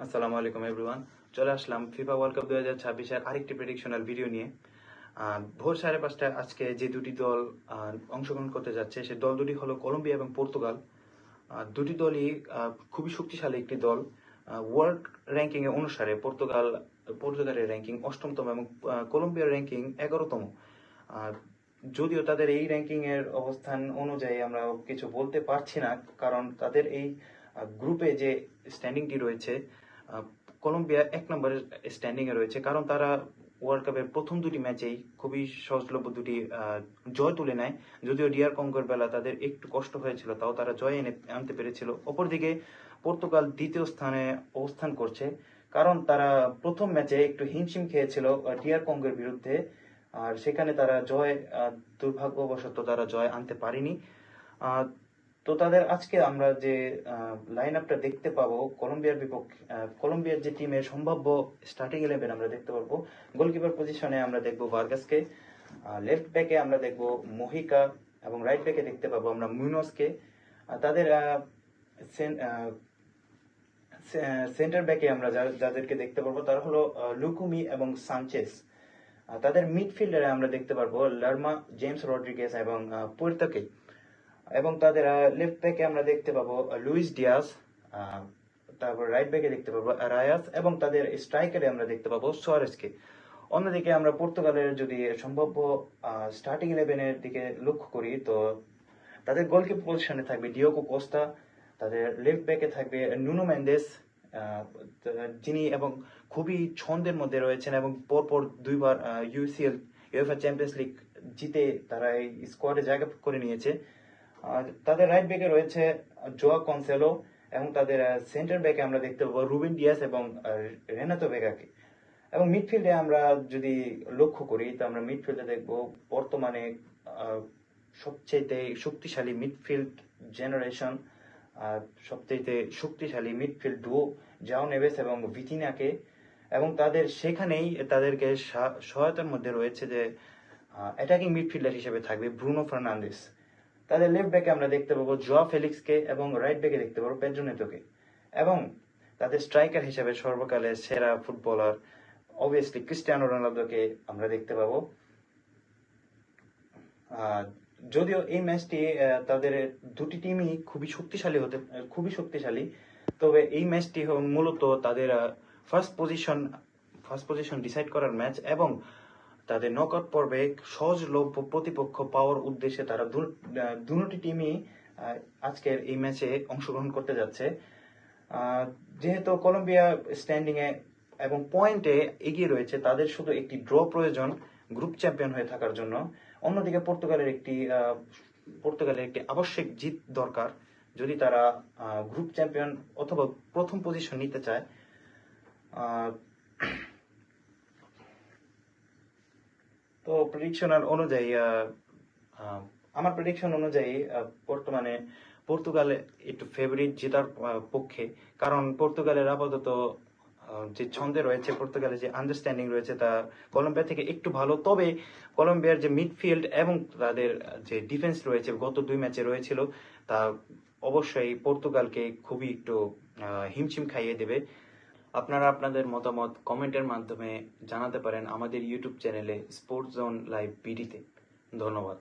আসসালামু আলাইকুম এভরিওয়ান। চলে আসলাম ফিফা ওয়ার্ল্ড কাপ 2026 এর আরেকটি প্রেডিকশনাল ভিডিও নিয়ে। ভোর 5:30টায় আজকে যে দুটি দল অংশগ্রহণ করতে যাচ্ছে সে দল দুটি হলো কলম্বিয়া এবং পর্তুগাল। দুটি দলই খুবই শক্তিশালী একটি দল। ওয়ার্ল্ড র্যাঙ্কিং এ অনুসারে পর্তুগালের র্যাঙ্কিং 8তম এবং কলম্বিয়ার র্যাঙ্কিং 11তম। যদিও তাদের এই র্যাঙ্কিং এর অবস্থান অনুযায়ী আমরা কিছু বলতে পারছি না, কারণ তাদের এই গ্রুপে যে স্ট্যান্ডিংটি রয়েছে, কলম্বিয়া 1 নম্বরের স্ট্যান্ডিং এ রয়েছে, কারণ তারা ওয়ার্ল্ড কাপের প্রথম দুটি ম্যাচেই খুবই সহজলভ্য দুটি জয় তুলে নেয়। যদিও ডিআর কঙ্গোর বেলা তাদের একটু কষ্ট হয়েছিল, তাও তারা জয় আনতে পেরেছিল। অপরদিকে পর্তুগাল দ্বিতীয় স্থানে অবস্থান করছে, কারণ তারা প্রথম ম্যাচে একটু হিমশিম খেয়েছিল ডিআর কঙ্গোর বিরুদ্ধে, আর সেখানে তারা দুর্ভাগ্যবশত তারা জয় আনতে পারেনি। তো তাদের আজকে আমরা যে লাইন আপটা দেখতে পাবো কলম্বিয়ার যে টিমের সম্ভাব্য স্টার্টিং 11 আমরা দেখতে পারবো। গোলকিপার পজিশনে আমরা দেখবো ভার্গাসকে, লেফট ব্যাকে আমরা দেখবো মোহিকা, এবং রাইট ব্যাকে দেখতে পাবো আমরা মুনোসকে। তাদের সেন্টার ব্যাকে আমরা যাদেরকে দেখতে পারবো তারা হলো লুকুমি এবং সানচেস। তাদের মিডফিল্ডারে আমরা দেখতে পারবো লার্মা, জেমস রড্রিগেজ এবং পুয়ের্তোকে। এবং তাদের লেফট ব্যাকে আমরা দেখতে পাবো লুইস ডিয়াস, তারপর রাইট ব্যাকে দেখতে পাবো রায়াস, এবং তাদের স্ট্রাইকারে আমরা দেখতে পাবো সোয়ারেসকে। অন্যদিকে আমরা পর্তুগালের যদি সম্ভাব্য স্টার্টিং 11-এর দিকে লক্ষ্য করি, তো তাদের গোলকিপার পজিশনে থাকবে ডিওগো কোস্তা, তাদের লেফট ব্যাকে থাকবে নুনো মেন্দেস, যিনি এবং খুবই ছন্দের মধ্যে রয়েছেন এবং পরপর দুইবার ইউএফএ চ্যাম্পিয়ন্স লিগ জিতে তারা এই স্কোয়াডে জায়গা করে নিয়েছে। তাদের রাইট ব্যাকে রয়েছে জোয়া কনসেলো, এবং তাদের সেন্টার ব্যাকে আমরা দেখতে পাবো রুবেন ডিয়াস এবং রেনাতো ভেগাকে। এবং মিডফিল্ডে আমরা যদি লক্ষ্য করি, তো আমরা মিডফিল্ডে দেখব বর্তমানে সবচেয়ে শক্তিশালী মিডফিল্ড জেনারেশন, সবচেয়ে শক্তিশালী মিডফিল্ড ডুও জাও নেভেস এবং ভিতিনাকে। এবং তাদের সেখানেই তাদেরকে সহায়তার মধ্যে রয়েছে যে অ্যাটাকিং মিডফিল্ডার হিসেবে থাকবে ব্রুনো ফার্নান্দেস। তাদের লেফট ব্যাকে আমরা দেখতে পাবো জোয়া ফেলিক্সকে, এবং রাইট ব্যাকে দেখতে পাবো পেদ্রো নেতোকে। এবং তাদের স্ট্রাইকার হিসেবে সর্বকালের সেরা ফুটবলার অবভিয়াসলি ক্রিস্টিয়ানো রোনালদোকে আমরা দেখতে পাবো। যদিও এই ম্যাচটি তাদের দুটি টিমই খুবই শক্তিশালী, তবে এই ম্যাচটি মূলত তাদের ফার্স্ট পজিশন ডিসাইড করার ম্যাচ, এবং তাদের নকআউট পর্বে সহজলভ্য প্রতিপক্ষ পাওয়ার উদ্দেশ্যে তারা দুটি টিমই আজকের এই ম্যাচে অংশগ্রহণ করতে যাচ্ছে। যেহেতু কলম্বিয়া স্ট্যান্ডিং এ এবং পয়েন্টে এগিয়ে রয়েছে, তাদের শুধু একটি ড্র প্রয়োজন গ্রুপ চ্যাম্পিয়ন হয়ে থাকার জন্য। অন্যদিকে পর্তুগালের একটি আবশ্যিক জিত দরকার যদি তারা গ্রুপ চ্যাম্পিয়ন অথবা প্রথম পজিশন নিতে চায়। তো আমার প্রেডিকশন অনুযায়ী বর্তমানে পর্তুগাল একটু ফেভারিট জেতার পক্ষে, কারণ পর্তুগালের আপাতত যে ছন্দে রয়েছে, পর্তুগালের যে আন্ডারস্ট্যান্ডিং রয়েছে তা কলম্বিয়া থেকে একটু ভালো। তবে কলম্বিয়ার যে মিডফিল্ড এবং তাদের যে ডিফেন্স রয়েছে গত 2 ম্যাচে রয়েছিল, তা অবশ্যই পর্তুগালকে খুবই একটু হিমশিম খাইয়ে দেবে। আপনারা আপনাদের মতামত কমেন্টের মাধ্যমে জানাতে পারেন আমাদের ইউটিউব চ্যানেলে স্পোর্টস জোন লাইভ বিডিতে। ধন্যবাদ।